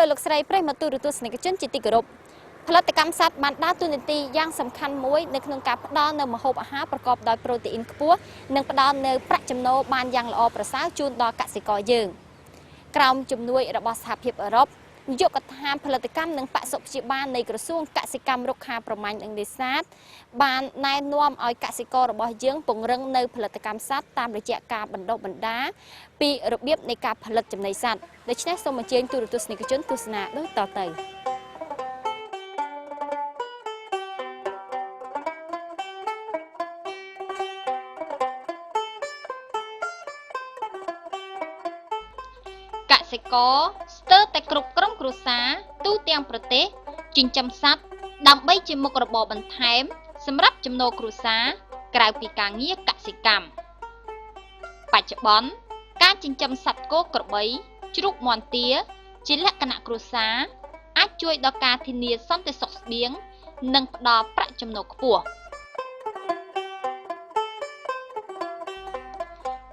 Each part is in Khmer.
លោកស្រីប្រិយមកទូរទស្សនិកជនជាទីគោរពផលិតកម្មសត្វបានដើរតួនាទីយ៉ាងសំខាន់មួយនៅក្នុងការផ្ដល់នូវម្ហូបអាហារប្រកបដោយប្រូតេអ៊ីនខ្ពស់និងផ្ដល់នូវប្រាក់ចំណូលបានយ៉ាងល្អប្រសើរជូនដល់កសិករយើងក្រោមជំនួយរបស់សហភាពអឺរ៉ុបនាយកដ្ឋានផលិតកម្មនិងបសុព្យាបាលនៃក្រសួងកសិកម្មរុក្ខាប្រមាញ់និងនេសាទបានណែនាំឲ្យកសិកររបស់យើងពង្រឹងនៅផលិតកម្មសត្វតាមរយៈការបណ្ដុះបណ្ដាលពីរបៀបនៃការផលិតចំណីសត្វដូច្នេះសូមអញ្ជើញទូរទស្សនិកជនទស្សនាដូចតទៅកសិករស្ទើរតែគ្រប់ក្រុមគ្រួសារទូទាំងប្រទេសចិញ្ចឹមសត្វដើម្បីជាមុខរបរបន្ថែមសម្រាប់ចំណូលគ្រួសារក្រៅពីការងារកសិកម្មបច្ចុប្បន្នការចិញ្ចឹមសត្វគោក្របីជ្រូកមាន់ទាជាលក្ខណៈគ្រួសារអាចជួយដល់ការធានាសន្តិសុខស្បៀងនិងផ្ដល់ប្រាក់ចំណូលខ្ពស់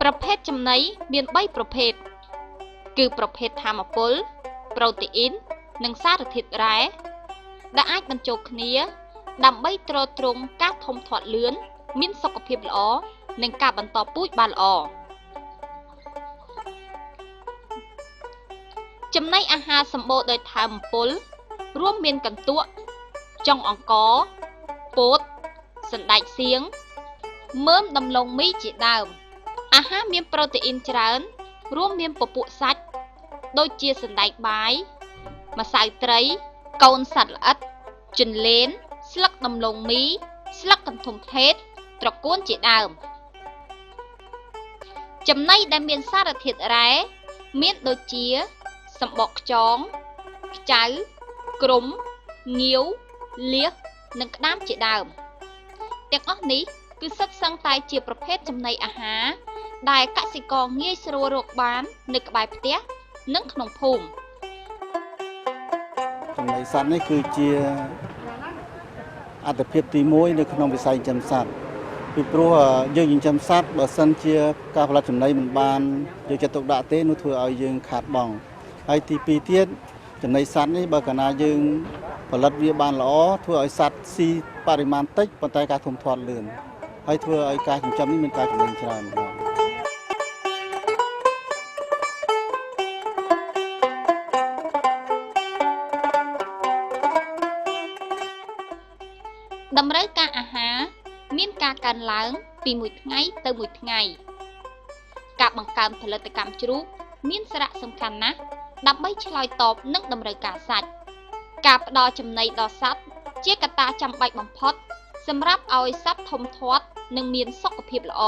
ប្រភេទចំណីមាន3ប្រភេទគឺប្រភេទថាមពលប្រូតេអ៊ីននិងសារធាតុរ៉ែដែលអាចបញ្ចូលគ្នាដើម្បីទ្រទ្រង់ការធំធាត់លឿនមានសុខភាពល្អនិងការបន្តពូជបានល្អចំណីអាហារសម្បូរដោយថាមពលរួមមានកន្ទក់ចុងអង្ករពោតសណ្តែកសៀងមើមដំឡូងមីជាដើមអាហារមានប្រូតេអ៊ីនច្រើនរួមមានពពួកសាច់ដូចជាសណ្តែកបាយម្សៅត្រីកូនសត្វល្អិតជន្លេនស្លឹកដំឡូងមីស្លឹកកន្ធុំថេតត្រកួនជាដើមចំណីដែលមានសារធាតុរ៉ែមានដូចជាសម្បកខ្យងខ្ចៅគ្រុំងាវលៀសនិងក្តាមជាដើមទាំងអស់នេះគឺសុទ្ធសឹងតែជាប្រភេទចំណីអាហារដែលកសិករងាយស្រួលរកបាននៅក្បែរផ្ទះនិងក្នុងភូមិចំណីសត្វនេះគឺជាអត្ថប្រយោជន៍ទី1នៅក្នុងវិស័យចិញ្ចឹមសត្វពីព្រោះយើងចិញ្ចឹមសត្វបើសិនជាការផលិតចំណីមិនបានយកចិត្តទុកដាក់ទេនោះធ្វើឲ្យយើងខាតបង់ហើយទី2ទៀតចំណីសត្វនេះបើកាលណាយើងផលិតវាបានល្អធ្វើឲ្យសត្វស៊ីបរិមាណតិចប៉ុន្តែការធំធាត់លឿនហើយធ្វើឲ្យការចិញ្ចឹមនេះមានការចំណេញច្រើនតម្រូវការអាហារមានការកើនឡើងពីមួយថ្ងៃទៅមួយថ្ងៃការបង្កើនផលិតកម្មជ្រូកមានសារៈសំខាន់ណាស់ដើម្បីឆ្លើយតបនឹងតម្រូវការសាច់ការផ្ដល់ចំណីដល់សត្វជាកត្តាចាំបាច់បំផុតសម្រាប់ឲ្យសត្វធំធាត់និងមានសុខភាពល្អ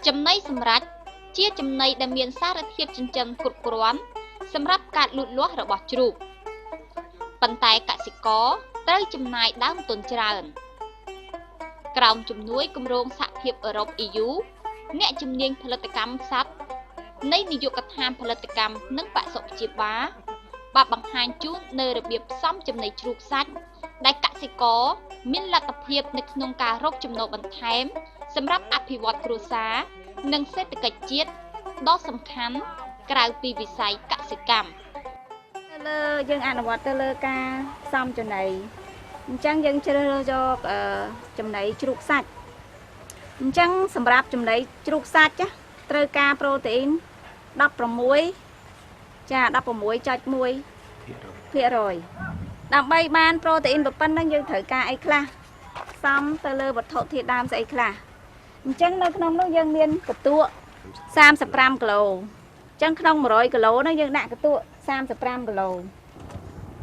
ចំណីសម្រាប់ជាចំណីដែលមានសារធាតុចិញ្ចឹមគ្រប់គ្រាន់សម្រាប់ការលូតលាស់របស់ជ្រូកប៉ុន្តែកសិករត្រូវចំណាយដើមទុនច្រើនក្រោមជំនួយគម្រោងសហភាពអឺរ៉ុប EU អ្នកជំនាញផលិតកម្មសត្វនៃនាយកដ្ឋានផលិតកម្មនិងបសុព្យាបាលបានបង្ហាញជូននៅរបៀបផ្សំចំណីជ្រូកសាច់ដែលកសិករមានលទ្ធភាពនៅក្នុងការរកចំណូលបន្ថែមសម្រាប់អភិវឌ្ឍគ្រួសារនិងសេដ្ឋកិច្ចជាតិដ៏សំខាន់ក្រៅពីវិស័យកសិកម្មលើយើងអនុវត្តទៅលើការផ្សំចំណីអញ្ចឹងយើងជ្រើសរើសយកចំណីជ្រូកសាច់អញ្ចឹងសម្រាប់ចំណីជ្រូកសាច់ត្រូវការប្រូតេអ៊ីន16 16.1% ដើម្បីបានប្រូតេអ៊ីនប៉ុណ្ណឹងយើងត្រូវការអីខ្លះផ្សំទៅលើវត្ថុធាតុដើមស្អីខ្លះអញ្ចឹងនៅក្នុងនោះយើងមានកន្ទក់35គីឡូអញ្ចឹងក្នុង100គីឡូនោះយើងដាក់កន្ទក់35គីឡូ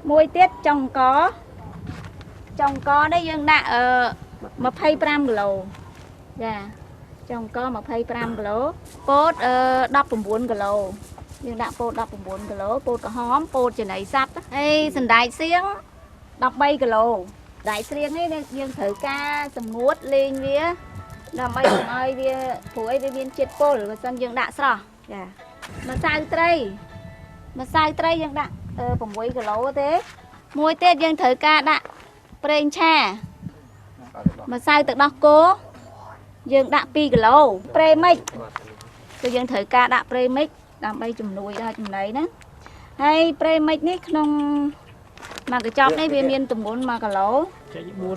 មួយទៀតចុងកនេះយើងដាក់25គីឡូចាចុងក25គីឡូពោត19គីឡូយើងដាក់ពោត19គីឡូពោតក្រហមពោតចំណីសត្វហើយសណ្តែកសៀង13គីឡូសណ្តែកសៀងនេះយើងត្រូវការសម្ងួតលេងវាដើម្បីកុំឲ្យវាព្រោះអីវាមានជាតិពុលបើមិនយើងដាក់ស្រស់ចាម្សៅត្រីយើងដាក់6គីឡូទេមួយទៀតយើងត្រូវការដាក់ប្រេងឆាម្សៅទឹកដោះគោយើងដាក់2គីឡូប្រេមិចគឺយើងត្រូវការដាក់ប្រេមិច ដើម្បីជំនួយដល់ចំណីណាហើយប្រេមិចនេះក្នុងមកកញ្ចប់នេះវាមានទម្ងន់1គីឡូ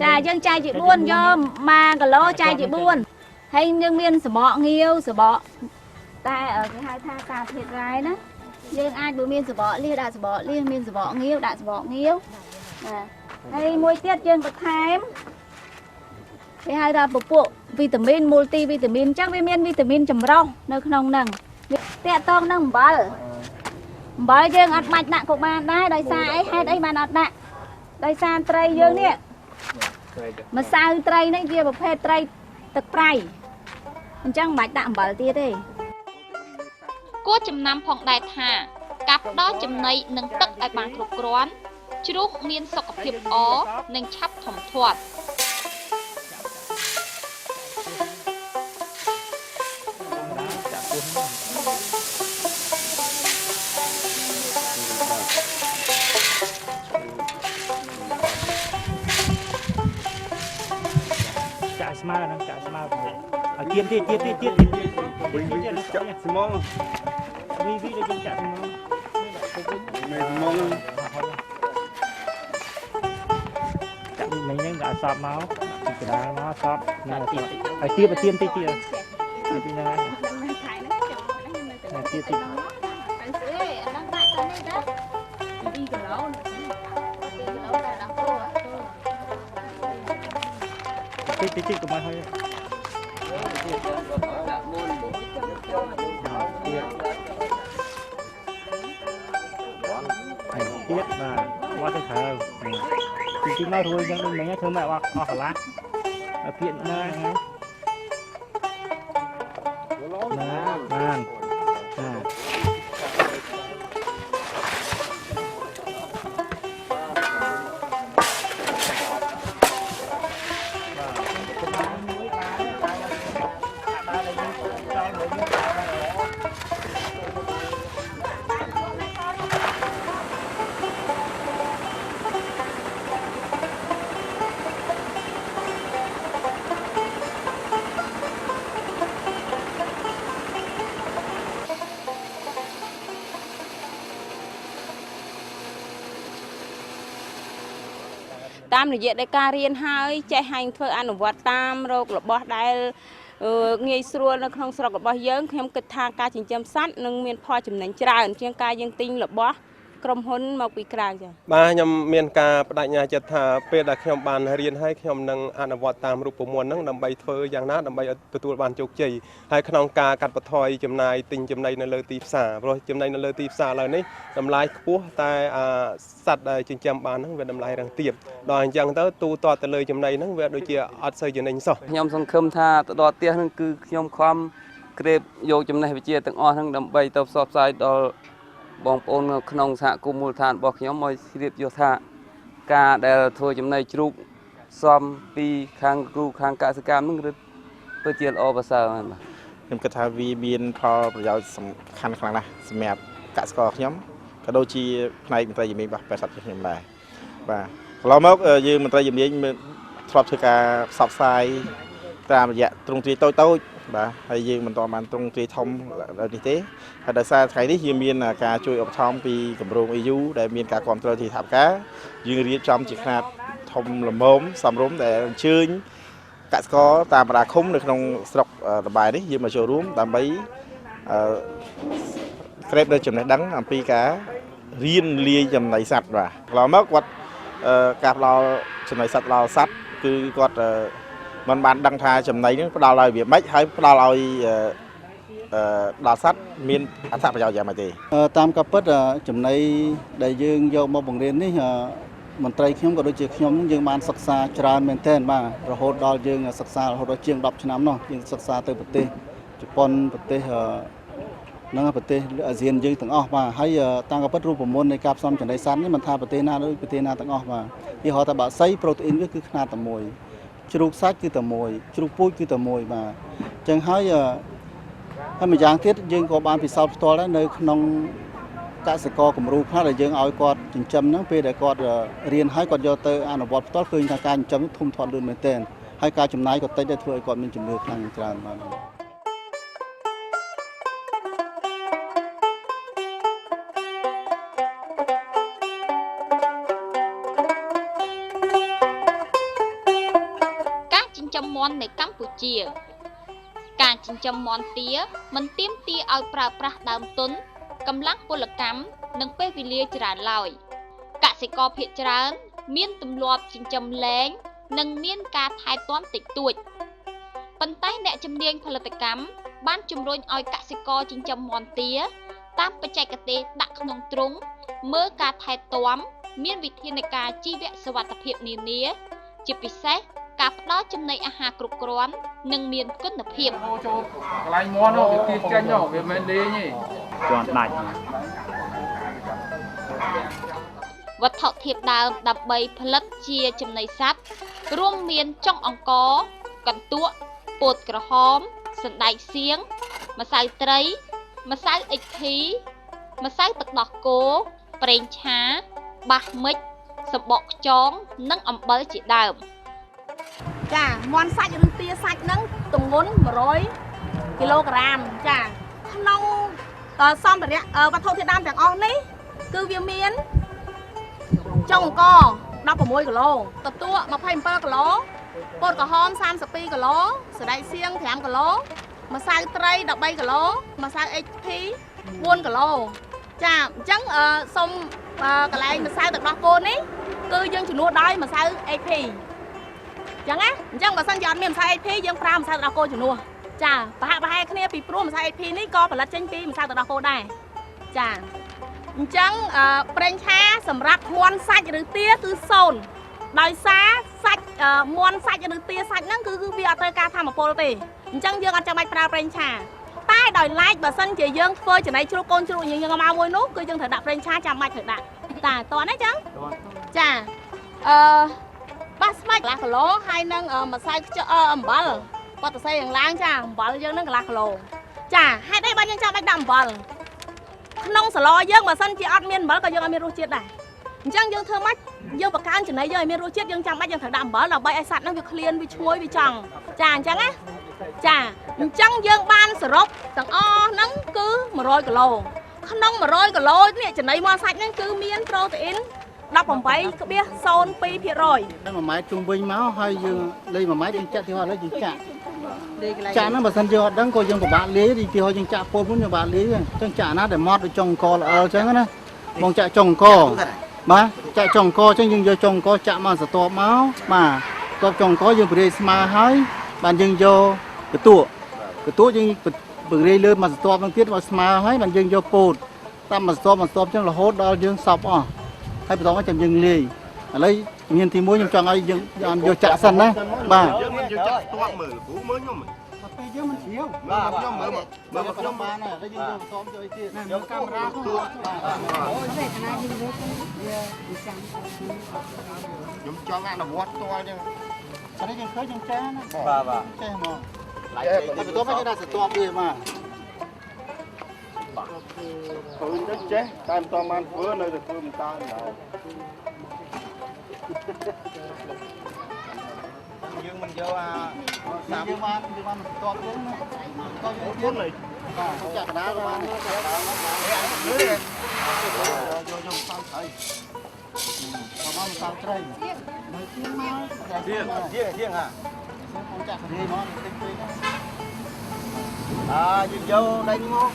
ចាយើងចែកជា4យក1គីឡូចែកជា4ហើយយើងមានសបកងាវសបកតែគេហៅថាការធាតុរ៉ែណាយើងអាចបើមានសបកលៀសដាក់សបកលៀសមានសបកងាវដាក់សបកងាវបាទហើយមួយទៀតយើងបន្ថែមគេហៅថាពពួកវីតាមីនមូលទីវីតាមីនអញ្ចឹងវាមានវីតាមីនចម្រុះនៅក្នុងហ្នឹងវាតកតងនឹងអំបិលយើងអត់បាច់ដាក់ក៏បានដែរដោយសារអីហេតុអីបានអត់ដាក់ដោយសារត្រីយើងនេះម្សៅត្រីនេះជាប្រភេទត្រីទឹកប្រៃអញ្ចឹងមិនបាច់ដាក់អំបិលទៀតទេគួរចំណាំផងដែរថាការផ្ដល់ចំណីនិងទឹកឲ្យបានគ្រប់គ្រាន់ជ្រូកមានសុខភាពល្អនិងឆាប់ធំធាត់ចាក់ស្មើហ្នឹងចាក់ស្មើទៅទៀមទៀតចាក់ស្មងវីដូចយើងចាក់ស្មងចាក់មិញហ្នឹងដាក់សອບមកពីកណ្ដាលមកសອບណាទៀតហើយទៀមទៀមតិចទៀតពីហ្នឹងហើយទៀតតិចទៅស្អីអាហ្នឹងដាក់ទៅនេះដែរ2គីឡូដែរដល់ព្រោះតិចកុំឲ្យហើយទៀតបាទមកទៅក្រៅទីមករួយយ៉ាងដូចមិញធ្វើមកអស់កន្លះឲ្យភាកណាហ្នឹងបានតាមរយៈនៃការរៀនហើយចេះហាញ់ធ្វើអនុវត្តតាមរោគរបស់ដែលងាយស្រួលនៅក្នុងស្រុករបស់យើងខ្ញុំគិតថាការចិញ្ចឹមសត្វនឹងមានផលចំណេញច្រើនជាងការយើងទិញរបស់ក្រុមហ៊ុនមកពីក្រៅចា៎បាទខ្ញុំមានការបដិញ្ញាចិត្តថាពេលដែលខ្ញុំបានរៀនហើយខ្ញុំនឹងអនុវត្តតាមរូបមន្តហ្នឹងដើម្បីធ្វើយ៉ាងណាដើម្បីឲ្យទទួលបានជោគជ័យហើយក្នុងការកាត់បន្ថយចំណាយទិញចំណីនៅលើទីផ្សារព្រោះចំណីនៅលើទីផ្សារឥឡូវនេះតម្លៃខ្ពស់តែសត្វដែលចិញ្ចឹមបានហ្នឹងវាតម្លៃរឹងទាបដល់អញ្ចឹងទៅទូទាត់ទៅលើចំណីហ្នឹងវាដូចជាអត់សូវចំណេញសោះខ្ញុំសង្ឃឹមថាទៅដល់ផ្ទះហ្នឹងគឺខ្ញុំខំក្រេបយកចំណេះវិជ្ជាទាំងអស់ហ្នឹងដើម្បីទៅផ្សព្វផ្សាយដល់បងប្អូនក្នុងសហគមន៍មូលដ្ឋានរបស់ខ្ញុំឲ្យជ្រាបយកថាការដែលធ្វើចំណីជ្រូកសំពីខាងគ្រូខាងកសិកម្មនឹងពិតជាល្អប្រសើរមែនបាទខ្ញុំគិតថាវាមានផលប្រយោជន៍សំខាន់ខ្លាំងណាស់សម្រាប់កសិករខ្ញុំក៏ដូចជាផ្នែកមន្ត្រីជំនាញរបស់បេសកខ្ញុំដែរបាទកន្លងមកយើងមន្ត្រីជំនាញធ្លាប់ធ្វើការផ្សព្វផ្សាយតាមរយៈទ្រង់ទ្រាយតូចបាទហើយយើងមិនទាន់បានទ្រង់ទ្រាយធំនេះទេហើយដោយសារថ្ងៃនេះយើងមានការជួយឧបត្ថម្ភពីគម្រោង EU ដែលមានការគាំទ្រពីថវិកាយើងរៀបចំជាខ្នាតធំល្មមសមរម្យដែលអញ្ជើញកសិករតាមបណ្ដាឃុំនៅក្នុងស្រុកតបែនេះយើងមកចូលរួមដើម្បីក្រេបនៅចំណេះដឹងអំពីការរៀនលាយចំណីសត្វបាទកន្លងមកគាត់ការផ្ដល់ចំណីសត្វដល់សត្វគឺគាត់មិនបានដឹងថាចំណីនឹងផ្ដល់ឲ្យវាម៉េចហើយផ្ដល់ឲ្យដល់សត្វមានអត្ថប្រយោជន៍យ៉ាងម៉េចទេតាមការពិតចំណីដែលយើងយកមកបង្រៀននេះមន្ត្រីខ្ញុំក៏ដូចជាខ្ញុំយើងបានសិក្សាច្រើនមែនទែនបាទរហូតដល់យើងសិក្សារហូតដល់ជាង10ឆ្នាំនោះយើងសិក្សាទៅប្រទេសជប៉ុនប្រទេសនិងប្រទេសអាស៊ានយើងទាំងអស់បាទហើយតាមការពិតរូបមន្តនៃការផ្សំចំណីសត្វនេះមិនថាប្រទេសណាឬប្រទេសណាទាំងអស់បាទឧទាហរណ៍ថាបាក់សីប្រូតេអ៊ីនវាគឺខ្នាតតែមួយជ្រូកសាច់គឺតែមួយជ្រូកពូជគឺតែមួយបាទអញ្ចឹងហើយម្យ៉ាងទៀតយើងក៏បានពិសោធន៍ផ្ទាល់ដែរនៅក្នុងកសិករគំរូខ្លះដែលយើងឲ្យគាត់ចិញ្ចឹមហ្នឹងពេលដែលគាត់រៀនហើយគាត់យកទៅអនុវត្តផ្ទាល់ឃើញថាការចិញ្ចឹមធំធាត់លឿនមែនទែនហើយការចំណាយក៏តិចដែរធ្វើឲ្យគាត់មានជំនឿខ្លាំងច្រើនបាទ ញ្ចឹមមាន់នៅកម្ពុជាការចិញ្ចឹមមាន់ទាមិនទាមទារឲ្យប្រើប្រាស់ដើមទុនកម្លាំងពលកម្មនិងពេលវេលាច្រើនឡើយកសិករភាគច្រើនមានទម្លាប់ចិញ្ចឹមលែងនិងមានការថែទាំតិចតួចប៉ុន្តែអ្នកជំនាញផលិតកម្មបានជំរុញឲ្យកសិករចិញ្ចឹមមាន់ទាតាមបច្ចេកទេសដាក់ក្នុងទ្រុងមើលការថែទាំមានវិធានការជីវសុវត្ថិភាពនានាជាពិសេសការផ្ដល់ចំណីអាហារគ្រប់គ្រាន់និងមានគុណភាព ចូលកន្លែងមាន់វាទាញចេញវាមិនលេងទេជាន់ដាច់ វត្ថុធាតុដើមដើម្បីផលិតជាចំណីសត្វរួមមានចុងអង្ករ កន្ទក់ពោតក្រហមសណ្តែកសៀងម្សៅត្រីម្សៅអ៊ិចធីម្សៅទឹកដោះគោប្រេងឆាបាសមិចសំបកខ្យងនិងអំបិលជាដើម ចាមាន់សាច់ឬទាសាច់ហ្នឹងទម្ងន់100គីឡូក្រាមចាក្នុងសម្ភារៈវត្ថុធាតុដើមទាំងអស់នេះគឺវាមានចុងអង្គ16គីឡូតទួ27គីឡូពោតក្រហម32គីឡូសណ្តែកសៀង5គីឡូម្សៅត្រី13គីឡូម្សៅ HP 4គីឡូចាអញ្ចឹងសុំកន្លែងម្សៅទឹកដោះគោនេះគឺយើងជំនួសដោយម្សៅ HP អញ្ចឹងណាអញ្ចឹងបើសិនជាអត់មានម្សៅ HP យើងប្រើម្សៅទឹកដោះគោជំនួសចាប្រហាក់ប្រហែលគ្នាពីព្រោះម្សៅ HP នេះក៏ផលិតចេញពីម្សៅទឹកដោះគោដែរចាអញ្ចឹងប្រេងឆាសម្រាប់មាន់សាច់ឬទាគឺ0ដោយសារសាច់មាន់សាច់ឬទាសាច់ហ្នឹងគឺវាអត់ត្រូវការថាមពលទេអញ្ចឹងយើងអត់ចាំបាច់ប្រើប្រេងឆាតែដោយឡែកបើសិនជាយើងធ្វើចំណីជ្រូកកូនជ្រូកយើងមកមួយនោះគឺយើងត្រូវដាក់ប្រេងឆាចាំបាច់ត្រូវដាក់តាតោះណាចឹងចាបាសស្មាច់កន្លះគីឡូហើយនឹងម្សៅខ្ចក់អំបិលគាត់ទៅសេយ៉ាងឡើងចាអំបិលយើងនឹងកន្លះគីឡូចាហេតុអីបើយើងចាំបាច់ដាក់អំបិលក្នុងសឡយើងបើសិនជាអត់មានអំបិលក៏យើងអត់មានរសជាតិដែរអញ្ចឹងយើងធ្វើម៉េចយើងបង្កើនចំណីយើងឲ្យមានរសជាតិយើងចាំបាច់យើងត្រូវដាក់អំបិលដើម្បីឲ្យសត្វហ្នឹងវាឃ្លានវាឈ្ងុយវាចង់ចាអញ្ចឹងណាចាអញ្ចឹងយើងបានសរុបទាំងអស់ហ្នឹងគឺ100គីឡូក្នុង100គីឡូនេះចំណីមាន់សាច់ហ្នឹងគឺមានប្រូតេអ៊ីន 18.02% ដល់1ម៉ែត្រជុំវិញមកហើយយើងលេង1ម៉ែត្រយើងចាក់ទីហោះឥឡូវយើងចាក់ហ្នឹងបើសិនយើងអត់ដឹងក៏យើងពិបាកលាយទីហោះយើងចាក់ពោតមុនយើងពិបាកលាយអញ្ចឹងចាក់ណាដែលម៉ត់ដូចចុងអង្គល្អអញ្ចឹងណាបងចាក់ចុងអង្គបាទចាក់ចុងអង្គអញ្ចឹងយើងយកចុងអង្គចាក់មកស្ទាប់មកបាទស្ទាប់ចុងអង្គយើងបរិយាស្មើហើយបានយើងយកកន្ទក់យើងបរិយាលើមកស្ទាប់នឹងទៀតមកស្មើហើយបានយើងយកពោតតាមមកស្ទាប់អញ្ចឹងរហូតដល់យើងសប់អស់ហើយបន្តមកចាំយើងលាយឥឡូវមានទី1ខ្ញុំចង់ឲ្យយើងយកចាក់សិនណាបាទយើងមិនយកចាក់ស្ទាប់មើលគ្រូមើលខ្ញុំពេលយើងមិនជ្រាវបាទខ្ញុំមើលខ្ញុំបានហើយហើយយើងយកផ្សំយកអីទៀតយកកាមេរ៉ាស្ទាប់អូយនេះណាយើងយកខ្ញុំចង់អនុវត្តផ្ទាល់ចឹងតែយើងឃើញយើងចាណាបាទចេះហ្មងតែបន្តមកយើងដាក់ស្ទាប់វាបាទឃើញទៅចេះតែមិនតបានធ្វើនៅតែធ្វើមិនតានដែរយើងមិនយកអាយើងបានស្ទាប់យើងណាក៏យើងទៀតលេបាទចាក់កណ្ដាលក៏បានយកយកសំត្រីមកសំត្រីមកទៀងមកទៀងហាខ្ញុំចាក់កណ្ដាលមកតិចពេកយើងយកដៃនេះមក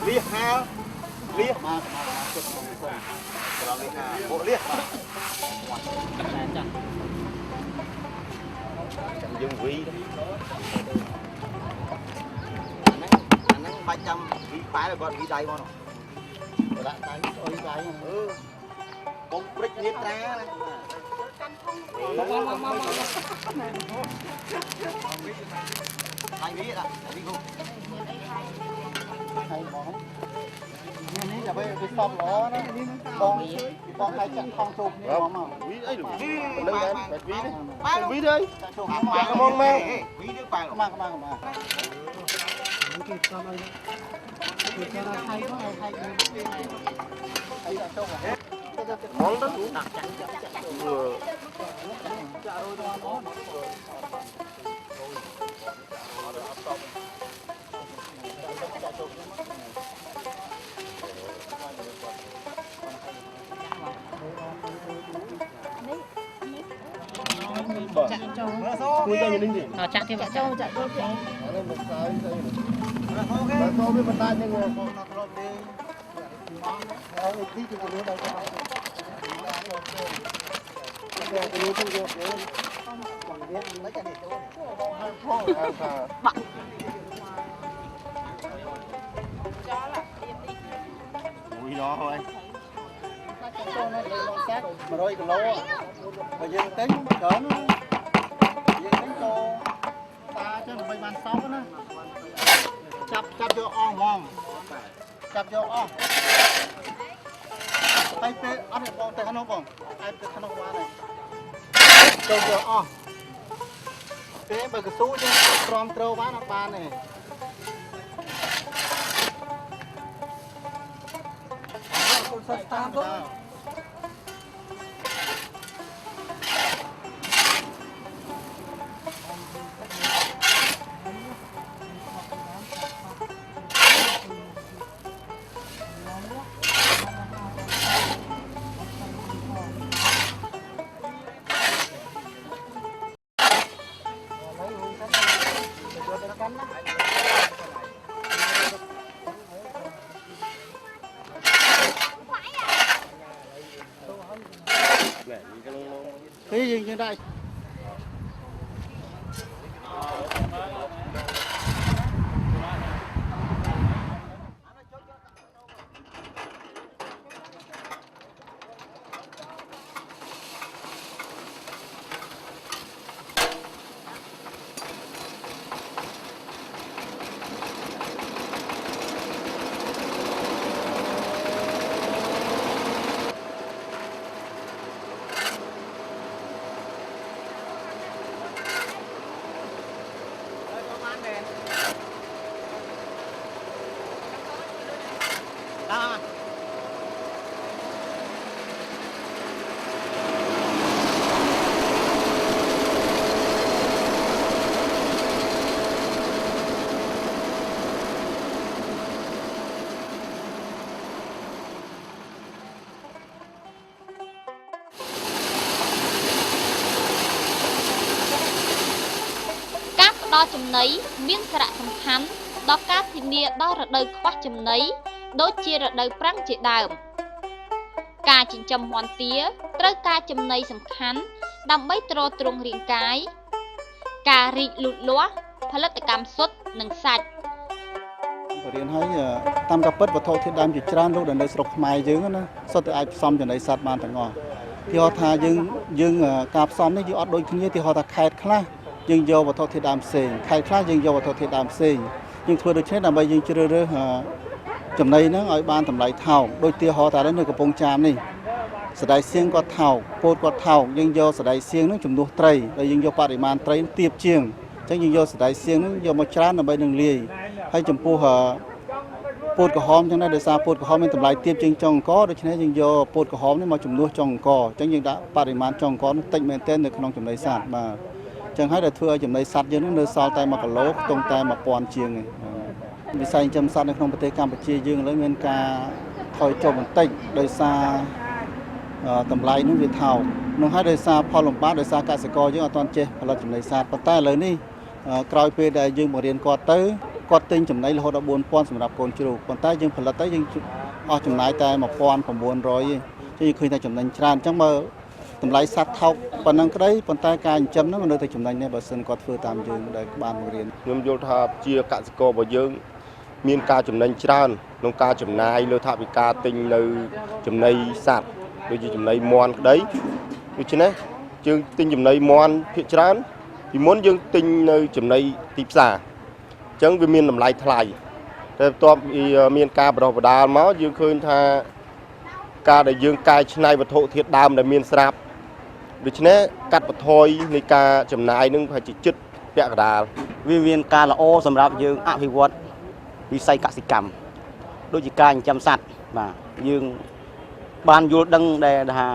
លៀសហាលលៀសមកចិត្តក្នុងក្រោមនេះហាបុកលៀសបាទចាចាំយើងវីអាហ្នឹងបាច់ចាំវីប៉ែគាត់វីដៃមកដាក់ដៃអុយដៃបងព្រិចនេះត្រាណាហើយវីដាក់វីគូហើយបងនេះដើម្បីវាសពល្អណាបងឲ្យចាក់ថងជោគនេះមកវីអីលោកវីលើដែរវីនេះវីទេចាក់ជោគមកមកវីនេះបែរមកគេស្គាល់ឲ្យគេគេថាថៃមកថៃគេចាក់ជោគមកទៅដាក់ចាក់ចាក់ចាក់រយទៅមក ចាក់ទៀតចាក់ចូលចាក់ចូលទៀត Ui đó thôi. Cho nó lên con xác 100 kg. Mà dương tính cỡ nó. Dương tính cho ta cho nó bay ban sóng đó. Chắp vô ong mong. Chắp vô ong. Tay tê ăn được bông tay khăn không? Ai tay khăn không qua này. Cho vô ong. Thế bởi cái số chứ from trâu bán nó bán này. Cái gì như đây? Đoចំណីមានសារៈសំខាន់ដល់ការធានាដល់រដូវខ្វះចំណីដូចជារដូវប្រាំងជាដើមការចិញ្ចឹមមាន់ទាត្រូវការចំណីសំខាន់ដើម្បីទ្រទ្រង់រាងកាយការរីកលូតលាស់ផលិតកម្មស៊ុតនិងសាច់ រៀនហើយតាមការពិតវត្ថុធាតុដើមជាច្រើនលោកដែលនៅស្រុកខ្មែរយើងណាសុទ្ធតែអាចផ្សំចំណីសត្វបានទាំងអស់ទីហោថាយើងការផ្សំនេះយើងអត់ដូចគ្នាទីហោថាខេត្តខ្លះយើងយកវត្ថុធាតុដើមផ្សេងខេត្តខ្លះយើងយកវត្ថុធាតុដើមផ្សេងយើងធ្វើដូច្នេះដើម្បីយើងជ្រើសរើសចំណីហ្នឹងឲ្យបានតម្លៃថោកដូចទីហោថានៅកំពង់ចាមនេះសណ្តែកសៀងគាត់ថោកពោតគាត់ថោកយើងយកសណ្តែកសៀងហ្នឹងជំនួសត្រីហើយយើងយកបរិមាណត្រីទាបជាងអញ្ចឹងយើងយកសណ្តែកសៀងហ្នឹងយកមកច្រើនដើម្បីនឹងលាយហើយចំពោះពោតក្រហមចឹងដែរដោយសារពោតក្រហមមានតម្លៃទាបជាងចុងអង្គដូច្នេះយើងយកពោតក្រហមនេះមកជំនួសចុងអង្គអញ្ចឹងយើងដាក់បរិមាណចុងអង្គនោះតិចមែនទែននៅក្នុងចំណីសត្វបាទចឹងហើយដែលធ្វើឲ្យចំណីសត្វយើងនឹងនៅសល់តែ1គីឡូខ្ទង់តែ1000ជាងឯងវិស័យចិញ្ចឹមសត្វនៅក្នុងប្រទេសកម្ពុជាយើងឥឡូវមានការថយចុះបន្តិចដោយសារតម្លៃនោះវាថោកនោះហើយដោយសារផលលំបាកដោយសារកសិករយើងអត់ទាន់ចេះផលិតចំណីសត្វប៉ុន្តែឥឡូវនេះក្រោយពេលដែលយើងបង្រៀនគាត់ទៅគាត់ទិញចំណីរហូតដល់4000សម្រាប់កូនជ្រូកប៉ុន្តែយើងផលិតទៅយើងអស់ចំណាយតែ1900ទេចឹងយើងឃើញថាចំណេញច្រើនអញ្ចឹងបើតម្លៃសត្វថោកប៉ុណ្ណឹងក្តីប៉ុន្តែការចិញ្ចឹមហ្នឹងនៅតែចំណេញដែរបើសិនគាត់ធ្វើតាមយើងដែលបានបង្រៀនខ្ញុំយល់ថាជាកសិកររបស់យើងមានការចំណេញច្រើនក្នុងការចំណាយលើថវិកាទិញនៅចំណីសត្វដូចជាចំណីមាន់ក្តីដូច្នេះយើងទិញចំណីមាន់ភាគច្រើនពីមុនយើងទិញនៅចំណីទីផ្សារអញ្ចឹងវាមានតម្លៃថ្លៃតែបន្ទាប់ពីមានការបដិបដាលមកយើងឃើញថាការដែលយើងកែច្នៃវត្ថុធាតុដើមដែលមានស្រាប់ដូច្នេះកាត់បន្ថយនៃការចំណាយនឹងប្រហែលជាចិត្តពាក់កណ្ដាលវាមានការល្អសម្រាប់យើងអភិវឌ្ឍវិស័យកសិកម្មដូចជាការចិញ្ចឹមសត្វបាទយើងបានយល់ដឹងដែលថា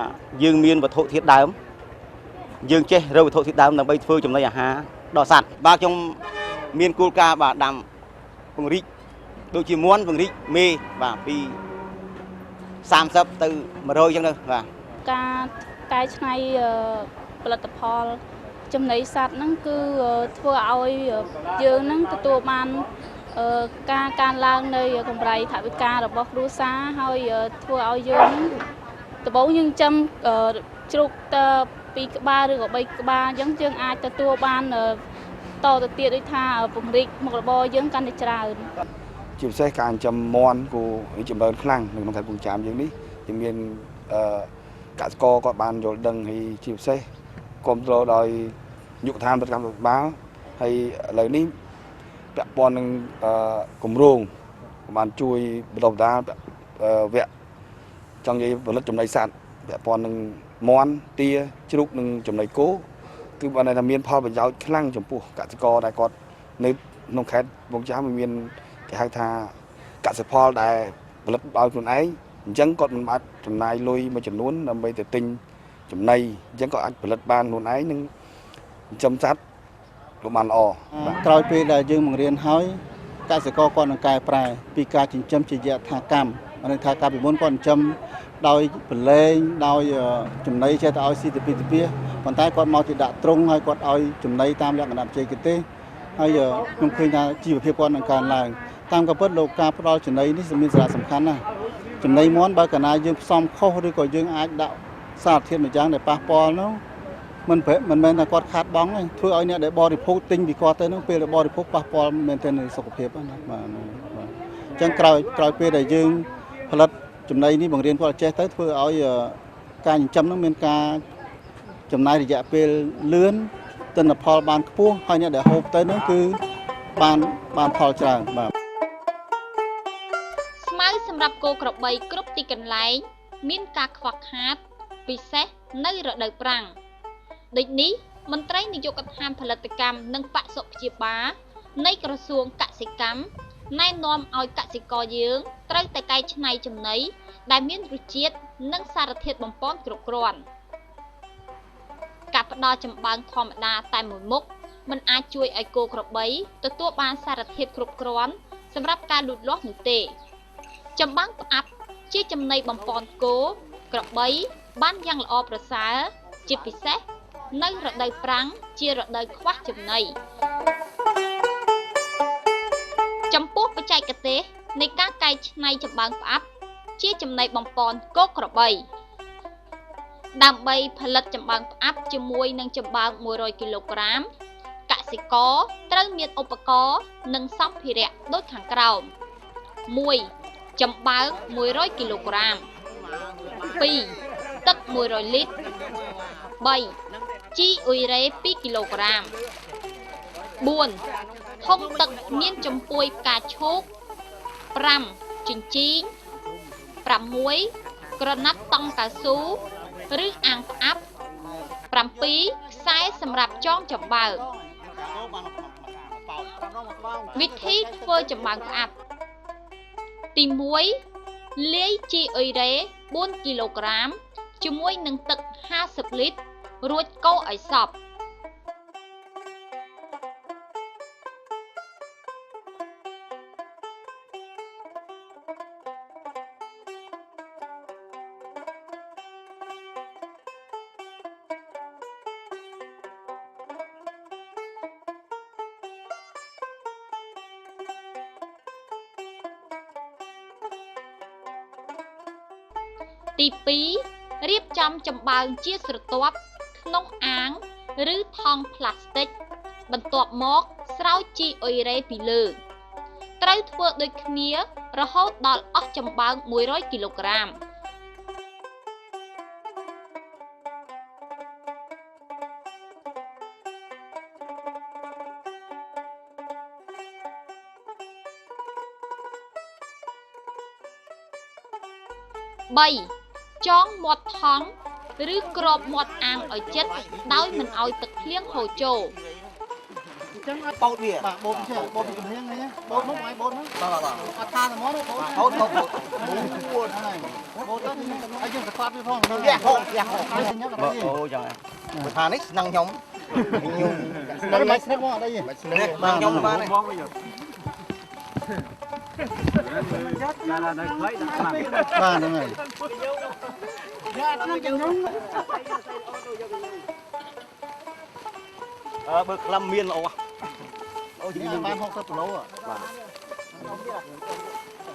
យើងមានវត្ថុធាតុដើមយើងចេះរកវត្ថុធាតុដើមដើម្បីធ្វើចំណីអាហារដល់សត្វបាទខ្ញុំមានគោលការណ៍បាទដាំពង្រីកដូចជាមាន់ពង្រីកមេបាទពី30ទៅ100អញ្ចឹងទៅបាទការកែច្នៃផលិតផល ចំណីសត្វហ្នឹងគឺធ្វើឲ្យយើងហ្នឹងទទួលបានការឡើងនៃកម្រៃថវិការបស់គ្រួសារហើយធ្វើឲ្យយើងដំបូងយើងចាំជ្រូក2ក្បាលឬក៏3ក្បាលអញ្ចឹងយើងអាចទទួលបានតទៅទៀតដូចថាពង្រីកមុខរបរយើងកាន់តែច្រើនជាពិសេសការចិញ្ចឹមមាន់គូចម្រើនខ្លាំងនៅក្នុងខេត្តកំពង់ចាមយើងនេះយើងមានកសិករគាត់បានយល់ដឹងហើយជាពិសេសគ្រប់គ្រងដោយយុគឋានរដ្ឋបាលហើយឥឡូវនេះពាក់ព័ន្ធនឹងគម្រោងបានជួយបន្តបណ្ដាវគ្គចង់និយាយផលិតចំណីសត្វពាក់ព័ន្ធនឹងមាន់ទាជ្រូកនិងចំណីគោគឺបានថាមានផលប្រយោជន៍ខ្លាំងចំពោះកសិករដែលគាត់នៅក្នុងខេត្តកំពង់ចាមមានគេហៅថាកសិផលដែលផលិតដោយខ្លួនឯងអញ្ចឹងគាត់មិនបាច់ចំណាយលុយមួយចំនួនដើម្បីទៅទិញចំណីអញ្ចឹងក៏អាចផលិតបានខ្លួនឯងនិងចិញ្ចឹមសត្វក៏បានល្អក្រោយពេលដែលយើងបង្រៀនហើយកសិករគាត់នឹងកែប្រែពីការចិញ្ចឹមជាយថាកម្មនឹងថាការពីមុនគាត់ចិញ្ចឹមដោយប្រឡែងដោយចំណីចេះតែឲ្យស៊ីទៅពីប៉ុន្តែគាត់មកជាដាក់ទ្រុងហើយគាត់ឲ្យចំណីតាមលក្ខណៈបច្ចេកទេសហើយខ្ញុំឃើញថាជីវភាពគាត់នឹងកើនឡើងតាមក៏ពិតលោកការផ្ដល់ចំណីនេះមានសារៈសំខាន់ណាស់ចំណីមាន់បើកាលណាយើងផ្សំខុសឬក៏យើងអាចដាក់សារធាតុមួយយ៉ាងដែលប៉ះពាល់នោះមិនមែនថាគាត់ខាតបង់ទេធ្វើឲ្យអ្នកដែលបរិភោគទិញពីគាត់ទៅនោះពេលដែលបរិភោគប៉ះពាល់មែនទែនសុខភាពណាបាទអញ្ចឹងក្រោយពេលដែលយើងផលិតចំណីនេះបង្រៀនគាត់ចេះទៅធ្វើឲ្យការចិញ្ចឹមនោះមានការចំណាយរយៈពេលលឿនទិន្នផលបានខ្ពស់ហើយអ្នកដែលហូបទៅនោះគឺបានផលច្រើនបាទស្មៅសម្រាប់គោក្របីគ្រប់ទីកន្លែងមានការខ្វះខាតពិសេសនៅរដូវប្រាំងដូចនេះមន្ត្រីនាយកដ្ឋានផលិតកម្មនិងបសុព្យាបាលនៃក្រសួងកសិកម្មណែនាំឲ្យកសិករយើងត្រូវតែកែច្នៃចំណីដែលមានរសជាតិនិងសារធាតុបំប៉នគ្រប់គ្រាន់ការផ្ដល់ចំបើងធម្មតាតែមួយមុខមិនអាចជួយឲ្យគោក្របីទទួលបានសារធាតុគ្រប់គ្រាន់សម្រាប់ការលូតលាស់នោះទេចំបើងផ្អាប់ជាចំណីបំប៉នគោក្របីបានយ៉ាងល្អប្រសើរជាពិសេសនៅរដូវប្រាំងជារដូវខ្វះចំណីចំពោះបច្ចេកទេសនៃការកែច្នៃចំបើងផ្អាប់ជាចំណីបំប៉នគោក្របីដើម្បីផលិតចំបើងផ្អាប់ជាមួយនឹងចំបើង100គីឡូក្រាមកសិករត្រូវមានឧបករណ៍និងសម្ភារៈដូចខាងក្រោម 1. ចំបើង100គីឡូក្រាម 2. ទឹក100លីត្រ 3. ជីអ៊ុយរ៉េ2គីឡូក្រាម 4. ធុងទឹកមានចំពួយផ្កាឈូក 5. ចិញ្ចីង 6. ក្រណាត់តង់កៅស៊ូឬអាងផ្អាប់ 7. ខ្សែសម្រាប់ចងចំបើងវិធីធ្វើចំបើងផ្អាប់ទី1លាយជីអ៊ុយរ៉េ4គីឡូក្រាមជាមួយនឹងទឹក50លីត្ររួចកូរឲ្យសព្វទី2រៀបចំចំបើងជាស្រទាប់ក្នុងអាងឬថង់ផ្លាស្ទិកបន្ទាប់មកស្រោចជីអ៊ុយរ៉េពីលើត្រូវធ្វើដូចគ្នារហូតដល់អស់ចំបើង100គីឡូក្រាម3. ចងមាត់ថង់ឬក្របមាត់អាងឲ្យជិតដោយមិនឲ្យទឹកភ្លៀងហូរចូលអញ្ចឹងឲ្យបោតវាបាទបោតចេះបោតពីកំហៀងនេះបោតនោះឲ្យបោតនោះបាទអត់ថាតែមកនោះបោតហើយបោតទៅឲ្យយើងប្រកាសវាផងទៅហូបអូចឹងបើថានេះស្នឹងខ្ញុំខ្ញុំមិនស្នឹកមកអត់អីមិនស្នឹកបាទខ្ញុំបានហើយបាទហ្នឹងហើយ បើក្លឹមមានល្អអូយមានបាន60គីឡូបាទ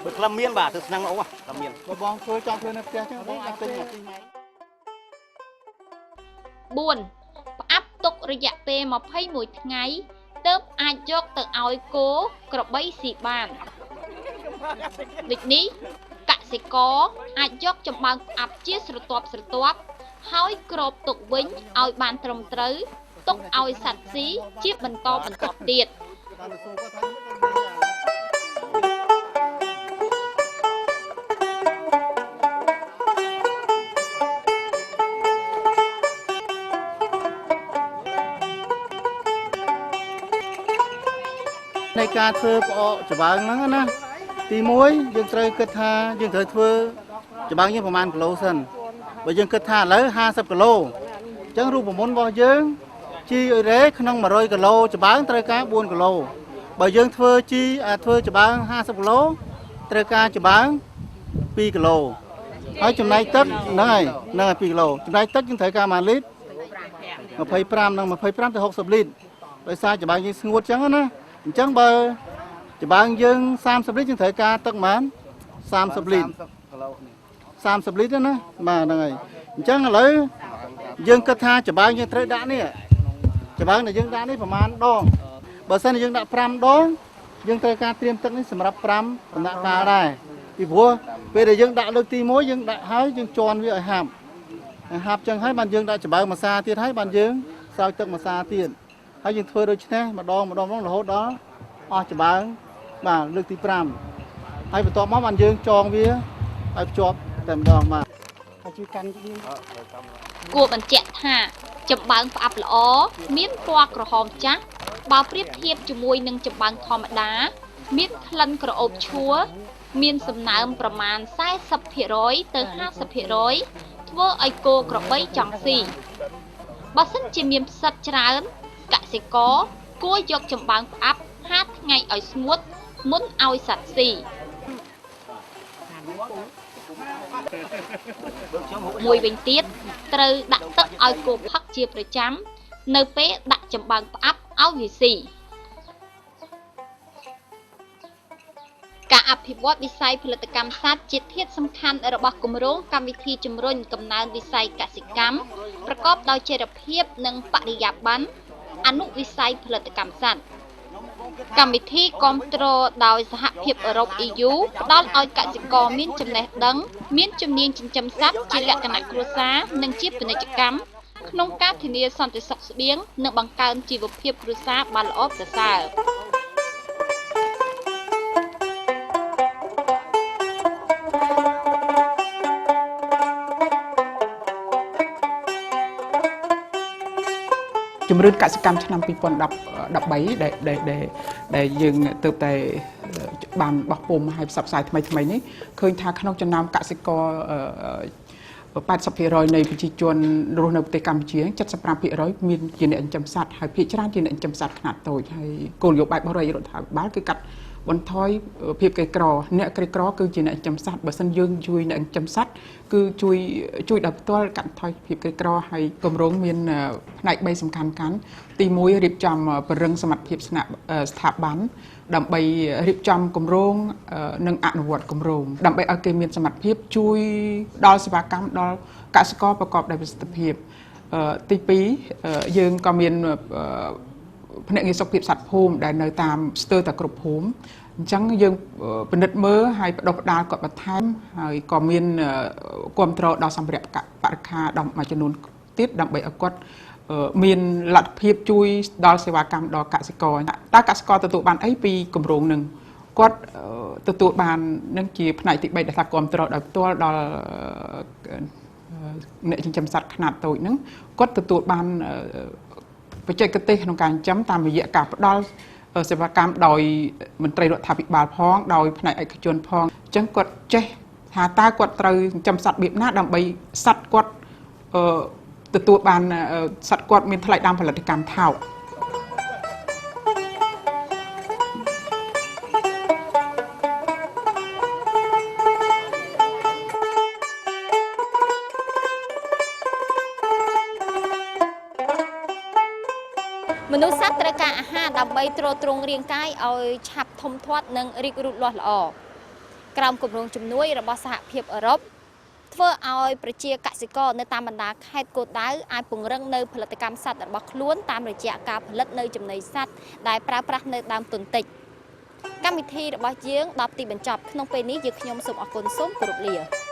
បើក្លឹមមានបាទទៅស្នាំងល្អក្លឹមមានបងធ្វើចង់ធ្វើនៅផ្ទះចឹងបងអាចទិញមក 4 ផ្អាប់ទុករយៈពេល21ថ្ងៃទើបអាចយកទៅឲ្យគោក្របីស៊ីបានដូចនេះកសិករអាចយកចំបើងផ្អាប់ជាស្រទាប់ហើយគ្របទុកវិញឲ្យបានត្រឹមត្រូវទុកឲ្យសត្វស៊ីជាបន្តបន្ទាប់ទៀតในការធ្វើផ្អកច្បើងហ្នឹងណាទី1យើងត្រូវគិតថាយើងត្រូវធ្វើច្បើងយើងប្រហែលគីឡូសិនបើយើងគិតថាឥឡូវ50គីឡូអញ្ចឹងរូបមន្តរបស់យើងជីអ៊ុយរ៉េក្នុង100គីឡូច្បើងត្រូវការ4គីឡូបើយើងធ្វើច្បើង50គីឡូត្រូវការច្បើង2គីឡូហើយចំណែកទឹកហ្នឹងហើយ2គីឡូចំណែកទឹកយើងត្រូវការ1លីត្រ25និង25ទៅ60លីត្រដោយសារច្បើងយើងស្ងួតអញ្ចឹងណាអញ្ចឹងបើច្បើងយើង30លីត្រយើងត្រូវការទឹកប៉ុន្មាន30លីត្រ30លីត្រណាបាទហ្នឹងហើយអញ្ចឹងឥឡូវយើងគិតថាច្បើងយើងត្រូវដាក់នេះច្បើងដែលយើងដាក់នេះប្រហែលដងបើសិនជាយើងដាក់5ដងយើងត្រូវការត្រៀមទឹកនេះសម្រាប់5ដំណាក់កាលដែរពីព្រោះពេលដែលយើងដាក់លើកទី1យើងដាក់ហើយយើងជន់វាឲ្យហាប់ចឹងហើយបានយើងដាក់ច្បើងម្សាទៀតហើយបានយើងស្រោចទឹកម្សាទៀតហើយយើងធ្វើដូចនេះម្ដងរហូតដល់អស់ច្បើងបាទលើកទី5ហើយបន្ទាប់មកបានយើងចងវាឲ្យភ្ជាប់តែម្ដងបាទហើយជួយកាន់វាគួរបញ្ជាក់ថាចំបើងផ្អាប់ល្អមានពណ៌ក្រហមចាស់បើប្រៀបធៀបជាមួយនឹងចំបើងធម្មតាមានក្លិនក្រអូបឈ្ងុយមានសំណើមប្រមាណ 40% ទៅ 50% ធ្វើឲ្យគោក្របីចង់ស៊ីបើសិនជាមានផ្សិតច្រើនកសិករគួរយកចំបើងផ្អាប់ហាលថ្ងៃឲ្យស្ងួតមុនឲ្យសត្វស៊ីមួយវិញទៀតត្រូវដាក់ទឹកឲ្យគោផឹកជាប្រចាំនៅពេលដាក់ចំបើងផ្អាប់ឲ្យវាស៊ីការអភិវឌ្ឍវិស័យផលិតកម្មសត្វជាធាតុសំខាន់របស់គម្រោងកម្មវិធីជំរុញកំណើនវិស័យកសិកម្មប្រកបដោយចីរភាពនិងបរិយាបន្នអនុវិស័យផលិតកម្មសត្វកម្មវិធីគាំទ្រដោយសហភាពអឺរ៉ុប EU ផ្ដល់ឲ្យកសិករមានចំណេះដឹងមានជំនាញចិញ្ចឹមសត្វជាលក្ខណៈគ្រួសារនិងជាពាណិជ្ជកម្មក្នុងការធានាសន្តិសុខស្បៀងនិងបង្កើនជីវភាពគ្រួសារបានល្អប្រសើរជំរឿនកសិកម្មឆ្នាំ2013ដែលយើងទើបតែបានបោះពុម្ពឲ្យផ្សព្វផ្សាយថ្មីនេះឃើញថាក្នុងចំណោមកសិករ80% នៃប្រជាជនរស់នៅប្រទេសកម្ពុជា 75% មានជាអ្នកចិញ្ចឹមសត្វហើយភាគច្រើនជាអ្នកចិញ្ចឹមសត្វខ្នាតតូចហើយគោលនយោបាយរបស់រដ្ឋាភិបាលគឺកាត់បន្ថយភាពក្រីក្រអ្នកក្រីក្រគឺជាអ្នកចិញ្ចឹមសត្វបើសិនយើងជួយអ្នកចិញ្ចឹមសត្វគឺជួយដល់ផ្ទាល់កាត់បន្ថយភាពក្រីក្រហើយគម្រោងមានផ្នែក3សំខាន់ទី1រៀបចំពង្រឹងសមត្ថភាពស្ថាប័នដើម្បីរៀបចំគម្រោងនិងអនុវត្តគម្រោងដើម្បីឲ្យគេមានសមត្ថភាពជួយដល់សេវាកម្មដល់កសិករប្រកបដោយប្រសិទ្ធភាពទី2យើងក៏មានភ្នាក់ងារសុខភាពសត្វភូមិដែលនៅតាមស្ទើរតែគ្រប់ភូមិអញ្ចឹងយើងពិនិត្យមើលហើយបដិបដាលគាត់បន្ថែមហើយក៏មានគ្រប់គ្រងដល់សម្ភារៈបរិក្ខារដល់មួយចំនួនទៀតដើម្បីឲ្យគាត់មានលទ្ធភាពជួយដល់សេវាកម្មដល់កសិករតើកសិករទទួលបានអីពីគម្រោងនឹងគាត់ទទួលបាននឹងជាផ្នែកទី3ដែលថាគ្រប់គ្រងដោយផ្ទាល់ដល់អ្នកចិញ្ចឹមសត្វខ្នាតតូចហ្នឹងគាត់ទទួលបានបច្ចេកទេសក្នុងការចិញ្ចឹមតាមរយៈការផ្ដល់សេវាកម្មដោយមន្ត្រីរដ្ឋាភិបាលផងដោយផ្នែកឯកជនផងអញ្ចឹងគាត់ចេះថាតើគាត់ត្រូវចិញ្ចឹមសត្វបែបណាដើម្បីសត្វគាត់ទទួលបានសត្វគាត់មានថ្លៃដើមផលិតកម្មថោក មនុស្សសត្វត្រូវការអាហារដើម្បីទ្រទ្រង់រាងកាយឲ្យឆាប់ធំធាត់និងរីករូតលាស់ល្អក្រោមគម្រោងជំនួយរបស់សហភាពអឺរ៉ុបធ្វើឲ្យប្រជាកសិករនៅតាមបណ្ដាខេត្តគោលដៅអាចពង្រឹងនៅផលិតកម្មសត្វរបស់ខ្លួនតាមរយៈការផលិតនៅចំណីសត្វដែលប្រើប្រាស់នៅដើមទុនតិចកម្មវិធីរបស់យើងដល់ទីបញ្ចប់ក្នុងពេលនេះយើងខ្ញុំសូមអរគុណសូមគោរពលា